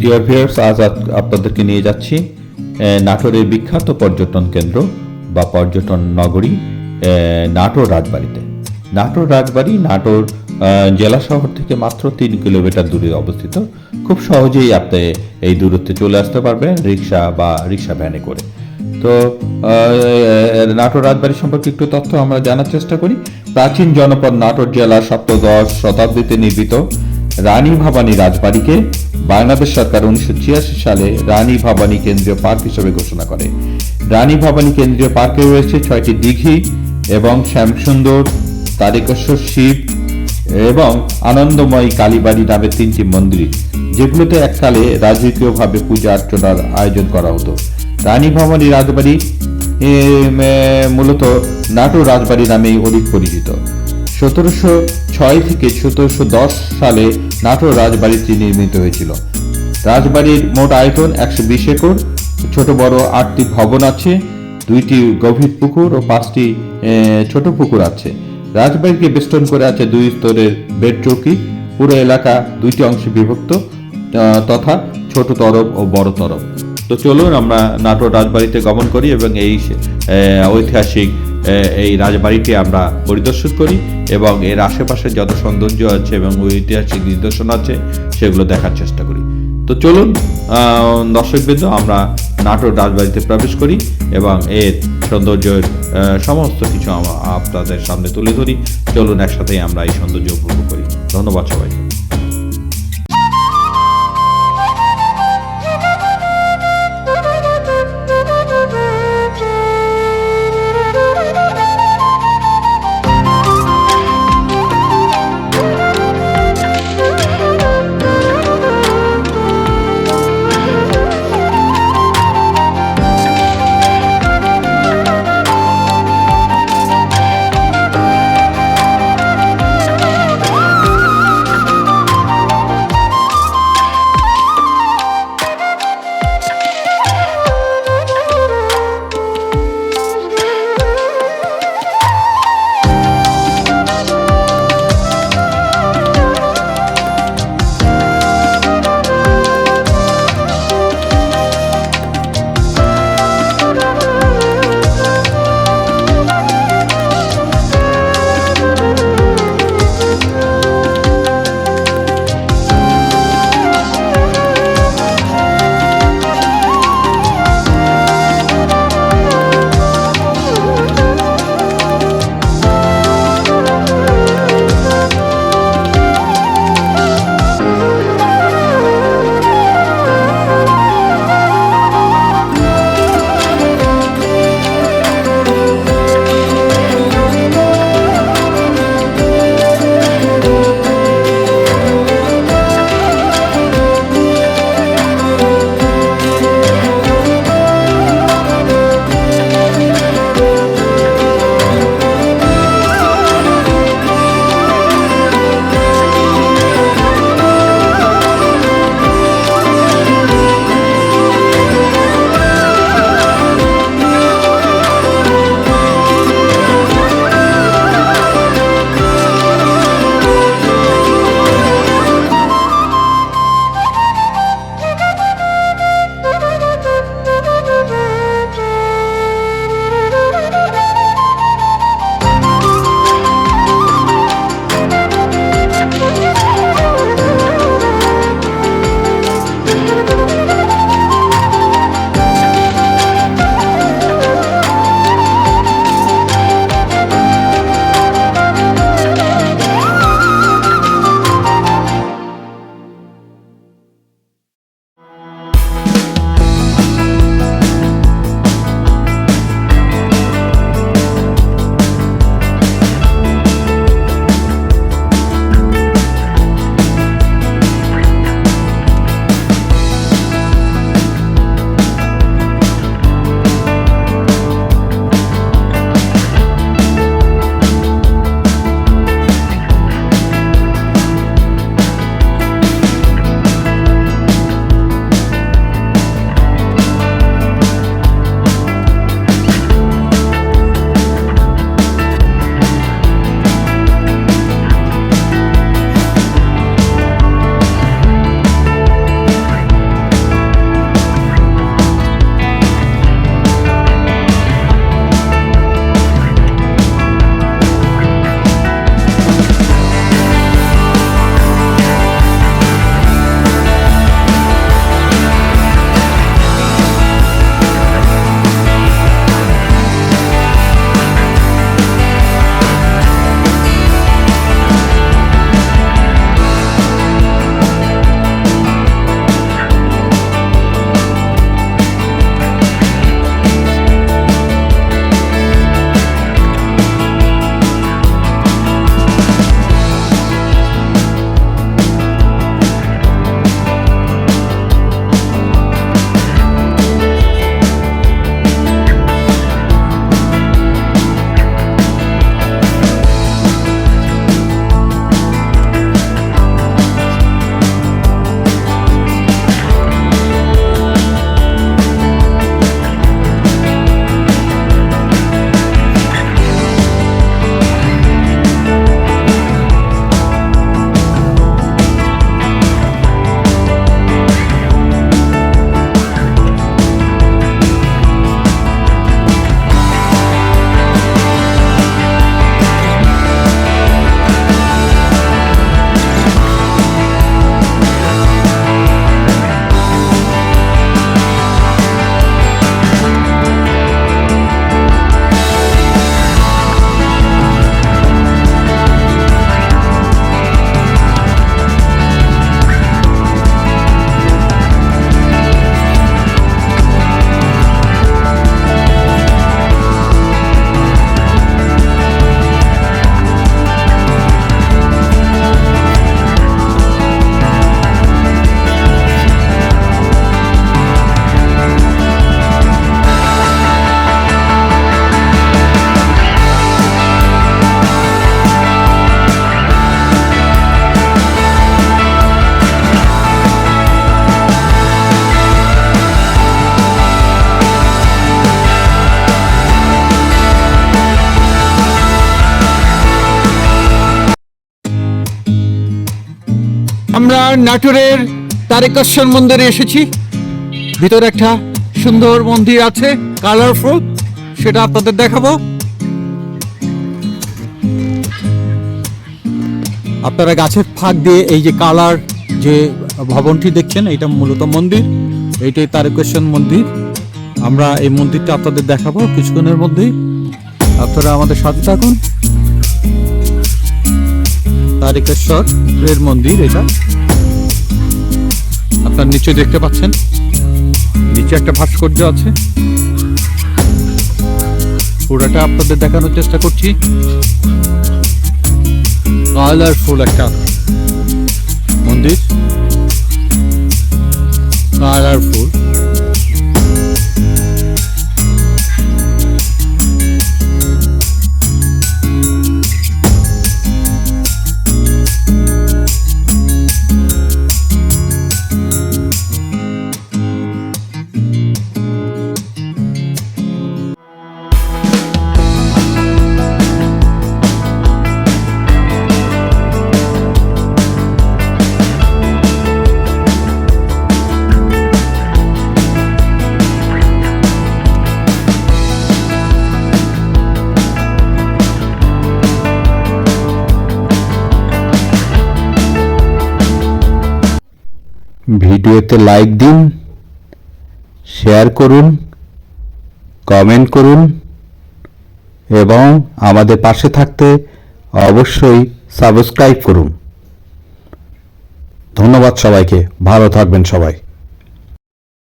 Dear viewers, আজ আপনাদেরকে নিয়ে যাচ্ছি নাটোরের বিখ্যাত পর্যটন কেন্দ্র বা পর্যটন নগরী নাটোর রাজবাড়িতে। নাটোর রাজবাড়ি নাটোর জেলা শহর থেকে মাত্র 3 কিলোমিটার দূরে অবস্থিত। খুব সহজেই আপনি এই দূরত্বে চলে আসতে পারবেন রিক্সা বা রিক্সা ভ্যানে করে। তো নাটোর রাজবাড়ি সম্পর্কে একটু তথ্য আমরা জানার চেষ্টা করি। প্রাচীন জনপদ নাটোর জেলা সপ্তদশ শতাব্দীতে নির্মিত রানী ভবানী রাজবাড়িকে বাংলাদেশ সরকার 1986 সালে রানী ভবানী কেন্দ্রীয় পার্ক হিসেবে ঘোষণা করে। রানী ভবানী কেন্দ্রীয় পার্কে রয়েছে 6টি দিঘি এবং শ্যামসুন্দর, তারকেশ্বর শিব এবং আনন্দময়ী কালীবাড়ি নামে 3টি মন্দির, যেগুলোতে এককালে রাজকীয়ভাবে পূজা অর্চনার আয়োজন করা হতো। রানী ভবানী রাজবাড়ি মূলত নাটোর রাজবাড়ি নামেই অধিক পরিচিত। 1706 থেকে 1710 সালে নাটোর রাজবাড়িটি নির্মিত হয়েছিল। রাজবাড়ির মোট আয়তন 120 একর। ছোট বড় 8টি ভবন আছে, 2টি গভীর পুকুর ও 5টি ছোট পুকুর আছে। রাজবাড়িকে বেষ্টন করে আছে 2 স্তরের বেড চৌকি। পুরো এলাকা 2টি অংশে বিভক্ত তথা ছোট তরফ ও বড় তরফ। তো চলুন আমরা নাটোর রাজবাড়িতে গমন করি এবং এই ঐতিহাসিক এই রাজবাড়িটি আমরা পরিদর্শন করি এবং এর আশেপাশে যত সৌন্দর্য আছে এবং ঐতিহাসিক নিদর্শন আছে সেগুলো দেখার চেষ্টা করি। তো চলুন দর্শকবৃন্দ, আমরা নাটোর রাজবাড়িতে প্রবেশ করি এবং এর সৌন্দর্যের সমস্ত কিছু আপনাদের সামনে তুলে ধরি। চলুন একসাথেই আমরা এই সৌন্দর্য উপভোগ করি। ধন্যবাদ সবাইকে। আমরা নাটোরের তারকেশ্বর মন্দিরে এসেছি। ভিতরে একটা সুন্দর মন্দির আছে, কালারফুল, সেটা আপনাদের দেখাবো। আপনারা গাছের ফাঁক দিয়ে এই যে কালার যে ভবনটি দেখছেন, এটা মূলত মন্দির, এইটাই তারকেশ্বর মন্দির। আমরা এই মন্দিরটা আপনাদের দেখাবো কিছুক্ষণের মধ্যেই, আপনারা আমাদের সাথে থাকুন। তারকেশ্বর এর মন্দির এটা, আপনার নিচে দেখতে পাচ্ছেন, নিচে একটা ভাস্কর্য আছে, পুরোটা আপনাদের দেখানোর চেষ্টা করছি। কালারফুল একটা মন্দির, কালারফুল। ভিডিওতে লাইক দিন, শেয়ার করুন, কমেন্ট করুন এবং আমাদের পাশে থাকতে অবশ্যই সাবস্ক্রাইব করুন। ধন্যবাদ সবাইকে, ভালো থাকবেন সবাই।